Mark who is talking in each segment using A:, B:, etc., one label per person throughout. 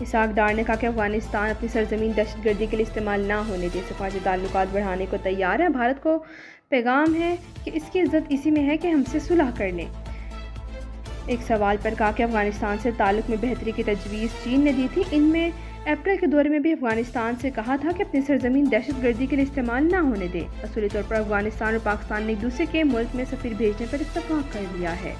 A: इसहाक डार ने कहा कि अफगानिस्तान अपनी सरजमीन दहशतगर्दी के लिए इस्तेमाल ना होने दे, सफारती ताल्लुकात बढ़ाने को तैयार है। भारत को पैगाम है कि इसकी इज्जत इसी में है कि हमसे सुलह कर लें। एक सवाल पर कहा कि अफगानिस्तान से ताल्लुक़ में बेहतरी की तजवीज़ चीन ने दी थी। इनमें अप्रैल के दौरे में भी अफगानिस्तान से कहा था कि अपनी सरजमीन दहशतगर्दी के लिए इस्तेमाल ना होने दे। असूली तौर पर अफगानिस्तान और पाकिस्तान ने एक दूसरे के मुल्क में सफ़ीर भेजने पर इत्तफाक कर लिया है।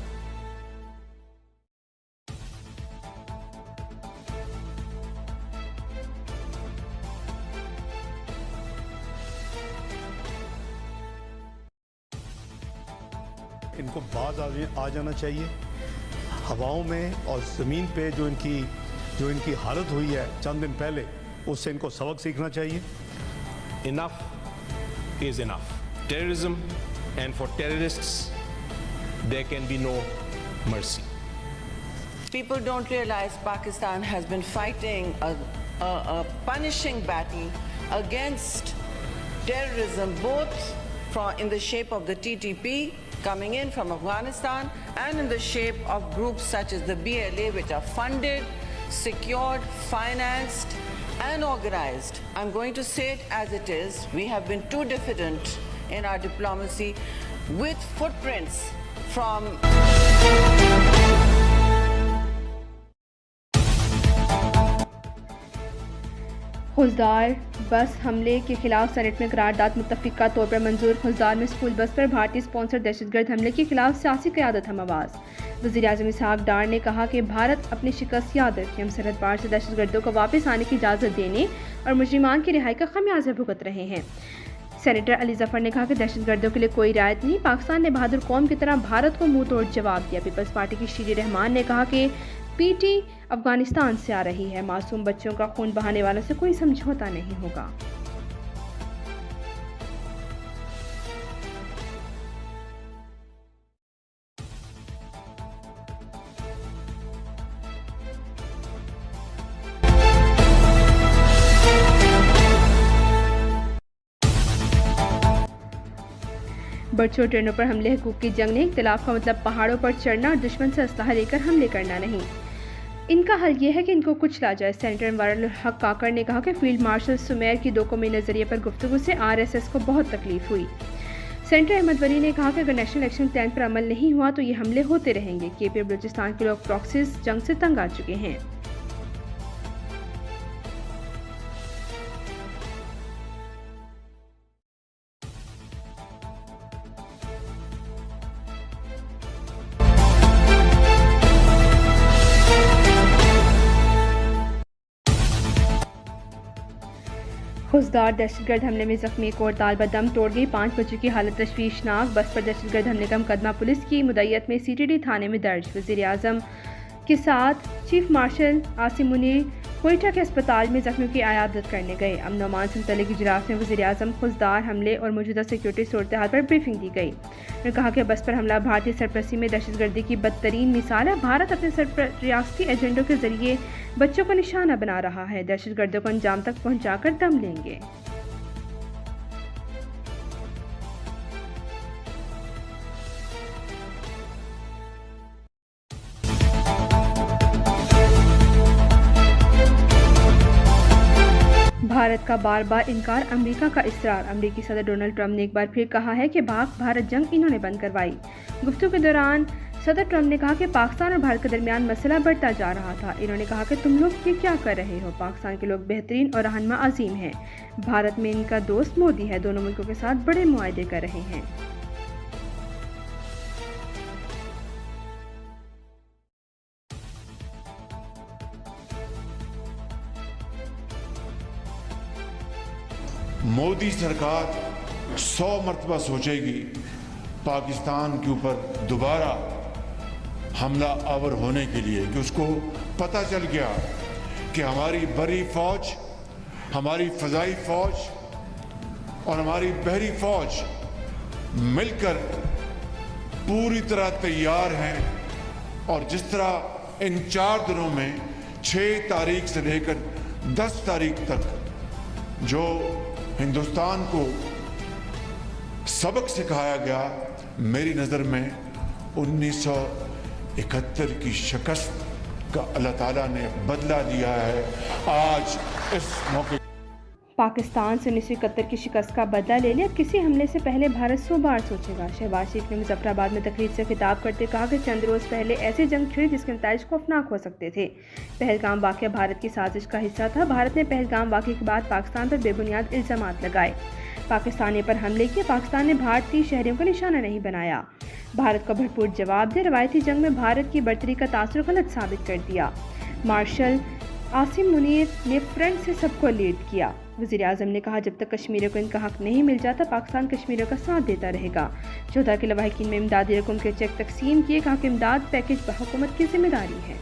B: इनको बाज आ जाना चाहिए। हवाओं में और ज़मीन पे जो इनकी हालत हुई है चंद दिन पहले, उससे इनको सबक सीखना चाहिए।
C: Enough is enough. Terrorism, and for terrorists there can be no mercy.
D: People don't realize Pakistan has been fighting a punishing battle against terrorism, both in the shape of the TTP coming in from Afghanistan and in the shape of groups such as the BLA, which are funded, secured, financed and organized. I'm going to say it as it is. We have been too diffident in our diplomacy, with footprints from
A: Khuzdar बस हमले के खिलाफ senate में करारदाद मुत्तफिका तौर पर मंजूर। खुजदार में school bus पर भारतीय स्पॉन्सर दहशतगर्द हमले के खिलाफ सियासी क़यादत हम आवाज़। वज़ीर आज़म इसहाक डार ने कहा कि भारत अपनी शिकस्त याद रखे, हम सरहद पार से दहशतगर्दों को वापस आने की इजाज़त देने और मुजरिमान की रिहाई का खमियाजा भुगत रहे हैं। सेनेटर अली जफर ने कहा कि दहशतगर्दों के लिए कोई रियायत नहीं, पाकिस्तान ने बहादुर कौम की तरह भारत को मुंह तोड़ जवाब दिया। पीपल्स पार्टी की शीरी रहमान ने कहा कि पीटी अफगानिस्तान से आ रही है, मासूम बच्चों का खून बहाने वालों से कोई समझौता नहीं होगा। बच्चों ट्रेनों पर हमले हकूक़ की जंग नहीं, इख्तिलाफ का मतलब पहाड़ों पर चढ़ना और दुश्मन से असलहा लेकर हमले करना नहीं। इनका हल ये है कि इनको कुचला जाए। सेनेटर अनवारुल हक काकड़ ने कहा कि फील्ड मार्शल सुमेर की 2 कौमी नज़रिए पर गुफ्तगू से RSS को बहुत तकलीफ हुई। सेनेटर अहमद वली ने कहा कि अगर नेशनल एक्शन प्लान पर अमल नहीं हुआ तो ये हमले होते रहेंगे। KP और बलूचिस्तान के लोग प्रॉक्सीज जंग से तंग आ चुके हैं। खुजदार दहशतगर्द हमले में जख्मी एक और तालिबा दम तोड़ गई। 5 बच्चों की हालत तशवीशनाक। बस पर दहशतगर्द हमले का मुकदमा पुलिस की मुद्दईयत में CTD थाने में दर्ज। वज़ीर आज़म के साथ चीफ मार्शल आसिम मुनीर कोयटा के अस्पताल में जख्मियों की आयादत करने गए। अमन और अमान से मुतल्लिक़ इजलास में वज़ीर आज़म खुजदार हमले और मौजूदा सिक्योरिटी सूरत हाल पर ब्रीफिंग दी गई। उन्होंने कहा कि बस पर हमला भारतीय सरपरस्ती में दहशतगर्दी की बदतरीन मिसाल है। भारत अपने रियासती एजेंडों के जरिए बच्चों को निशाना बना रहा है, दहशतगर्दों को अंजाम तक पहुँचाकर दम लेंगे। भारत का बार बार इनकार, अमेरिका का इसरार। अमेरिकी सदर डोनाल्ड ट्रंप ने एक बार फिर कहा है कि पाक भारत जंग इन्होंने बंद करवाई। गुफ्तगू के दौरान सदर ट्रंप ने कहा कि पाकिस्तान और भारत के दरमियान मसला बढ़ता जा रहा था। इन्होंने कहा कि तुम लोग ये क्या कर रहे हो, पाकिस्तान के लोग बेहतरीन और रहनुमा अजीम हैं, भारत में इनका दोस्त मोदी है, दोनों मुल्कों के साथ बड़े मुआहदे कर रहे हैं।
E: मोदी सरकार 100 मरतबा सोचेगी पाकिस्तान के ऊपर दोबारा हमला आवर होने के लिए, कि उसको पता चल गया कि हमारी बरी फौज, हमारी फजाई फौज और हमारी बहरी फौज मिलकर पूरी तरह तैयार हैं। और जिस तरह इन 4 दिनों में 6 तारीख से लेकर 10 तारीख तक जो हिंदुस्तान को सबक सिखाया गया, मेरी नज़र में 1971 की शिकस्त का अल्लाह ताला ने बदला लिया है। आज इस मौके
A: पाकिस्तान से 1971 की शिकस्त का बदला ले लिया, किसी हमले से पहले भारत 100 बार सोचेगा। शहबाज शरीफ ने मुजफ्फराबाद में तकरीर से खिताब करते कहा कि चंद रोज़ पहले ऐसी जंग छिड़ी जिसके नताइज खौफनाक हो सकते थे। पहलगाम वाक़या भारत की साजिश का हिस्सा था। भारत ने पहलगाम वाक़ये के बाद पाकिस्तान पर बेबुनियाद इल्ज़ामात लगाए, पाकिस्तानी पर हमले किए। पाकिस्तान ने भारतीय शहरियों का निशाना नहीं बनाया, भारत को भरपूर जवाब दे रवायती जंग में भारत की बढ़तरी का तासुर गलत साबित कर दिया। मार्शल आसिम मुनीर ने फ्रंट से सबको लीड किया। वज़ीर आज़म ने कहा, जब तक कश्मीरियों को इनका हक नहीं मिल जाता पाकिस्तान कश्मीरियों का साथ देता रहेगा। 14 के लवाहिकीन में इमदादी रकम के चेक तकसीम किए, कहा कि इमदाद पैकेज हुकूमत की जिम्मेदारी है।